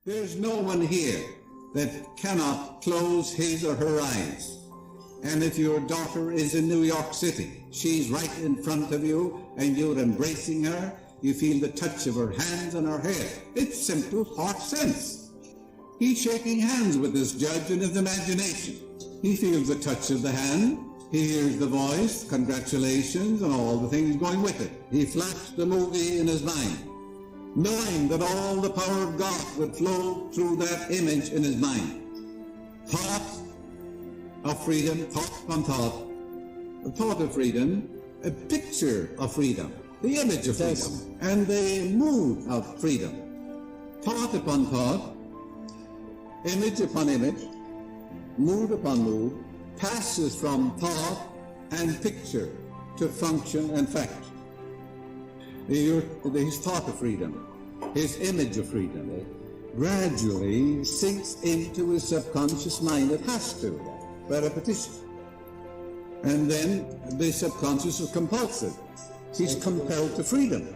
There's no one here that cannot close his or her eyes. And if your daughter is in New York City, she's right in front of you and you're embracing her, you feel the touch of her hands and her hair. It's simple heart sense. He's shaking hands with this judge in his imagination. He feels the touch of the hand, he hears the voice, congratulations, and all the things going with it. He flashed the movie in his mind, knowing that all the power of God would flow through that image in his mind. Thought of freedom, thought upon thought, a thought of freedom, a picture of freedom, the image of freedom, and the mood of freedom. Thought upon thought, image upon image, mood upon mood, passes from thought and picture to function and fact. His thought of freedom, his image of freedom, gradually sinks into his subconscious mind. It has to, by repetition. And then the subconscious is compulsive. He's compelled to freedom.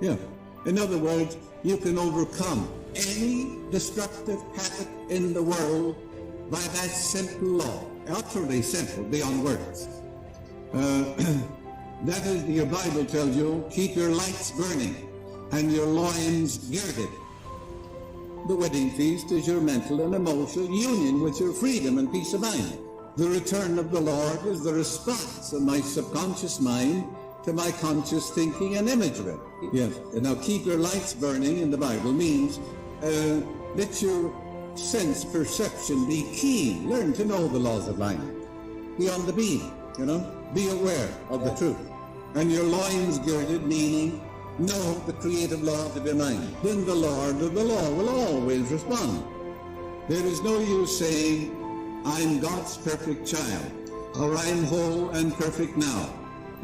Yeah. In other words, you can overcome any destructive habit in the world by that simple law. Utterly simple, beyond words. That is, your Bible tells you, keep your lights burning and your loins girded. The wedding feast is your mental and emotional union with your freedom and peace of mind. The return of the Lord is the response of my subconscious mind to my conscious thinking and image of it. Yes. And now keep your lights burning in the Bible means let your sense perception be keen. Learn to know the laws of life. Be on the beam, be aware of the truth. And your loins girded, meaning know the creative law of your mind. Then the Lord of the law will always respond. There is no use saying, I'm God's perfect child, or I'm whole and perfect now.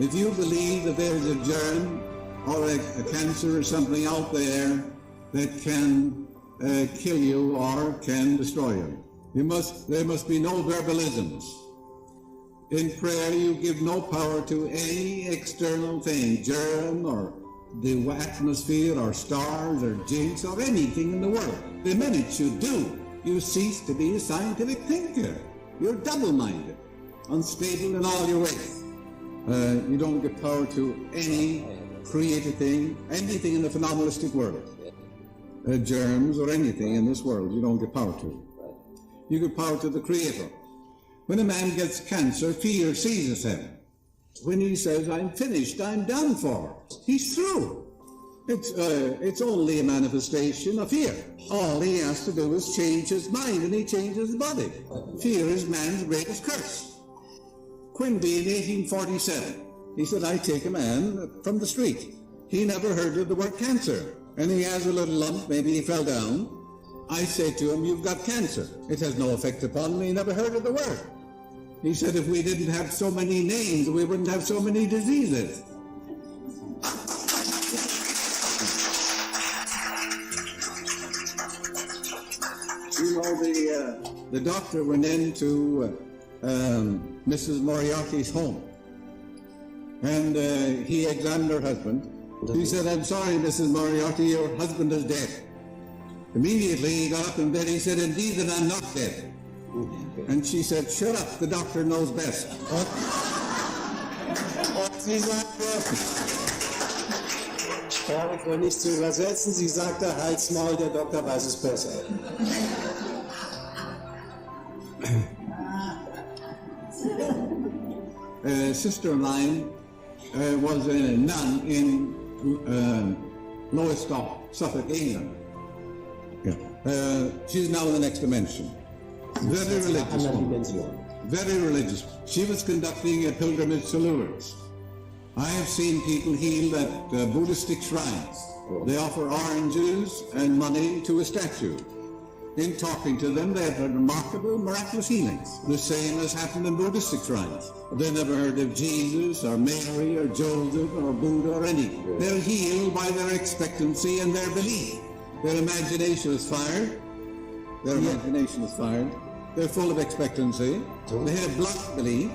If you believe that there is a germ or a cancer or something out there that can kill you or can destroy you, there must be no verbalisms. In prayer, you give no power to any external thing, germ or the atmosphere or stars or jinx or anything in the world. The minute you do, you cease to be a scientific thinker. You're double-minded, unstable in all your ways. You don't give power to any created thing, anything in the phenomenalistic world. Germs or anything in this world you don't give power to. You give power to the Creator. When a man gets cancer, fear seizes him. When he says, I'm finished, I'm done for, he's through. It's only a manifestation of fear. All he has to do is change his mind and he changes his body. Fear is man's greatest curse. Quimby in 1847, he said, I take a man from the street. He never heard of the word cancer. And he has a little lump, maybe he fell down. I say to him, you've got cancer. It has no effect upon him, he never heard of the word. He said, if we didn't have so many names, we wouldn't have so many diseases. The doctor went into Mrs. Moriarty's home, and he examined her husband. He said, I'm sorry, Mrs. Moriarty, your husband is dead. Immediately he got up in bed, he said, indeed that I'm not dead. And she said, shut up, the doctor knows best. Sie sagte, brauche ich wohl nicht zu übersetzen, sie sagte, halt's Maul, der Doktor weiß es besser. A sister of mine was a nun in Lowestoft, Suffolk, England. She's now in the next dimension. Very religious. Very religious. She was conducting a pilgrimage to Lourdes. I have seen people healed at Buddhistic shrines. They offer oranges and money to a statue. In talking to them, they have had remarkable, miraculous healings. The same has happened in Buddhistic shrines. They never heard of Jesus or Mary or Joseph or Buddha or any. They're healed by their expectancy and their belief. Their imagination is fired. They're full of expectancy. They have blind belief,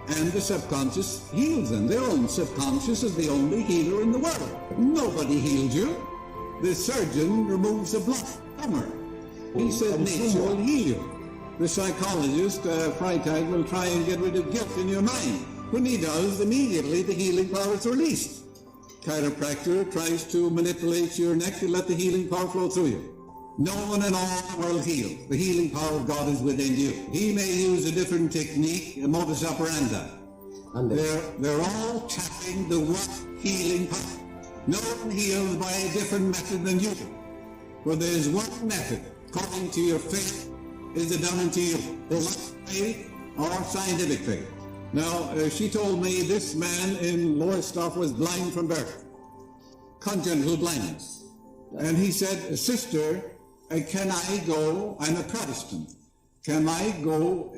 and the subconscious heals them. Their own subconscious is the only healer in the world. Nobody heals you. the surgeon removes a block tumor. He said nature will heal you. The psychologist, Freitag, will try and get rid of guilt in your mind. When he does, immediately the healing power is released. Chiropractor tries to manipulate your neck to let the healing power flow through you. No one in all the world heals. The healing power of God is within you. He may use a different technique, a modus operandi. They're all tapping the one healing power. No one heals by a different method than you do. For there's one method, according to your faith, is it done unto you. Faith or scientific faith. Now, she told me this man in Lowestoft was blind from birth. Congenital blindness. And he said, sister, can I go, I'm a Protestant, can I go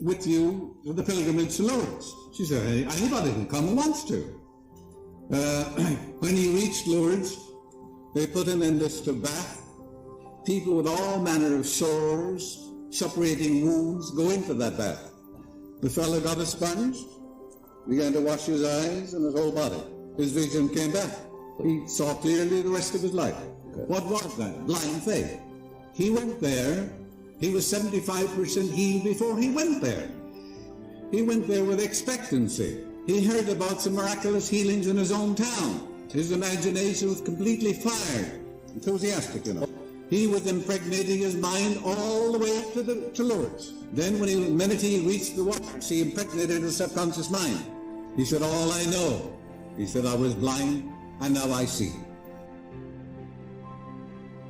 with you to the pilgrimage to Lourdes? She said, hey, anybody can come who wants to. When he reached Lourdes, they put him in this bath. People with all manner of sores, suppurating wounds, go into that bath. The fellow got a sponge, began to wash his eyes and his whole body. His vision came back. He saw clearly the rest of his life. What was that? Blind faith. He went there. He was 75% healed before he went there. He went there with expectancy. He heard about some miraculous healings in his own town. His imagination was completely fired, enthusiastic, He was impregnating his mind all the way up to Lourdes. Then when the minute he reached the waters, he impregnated his subconscious mind. He said, all I know. He said, I was blind, and now I see.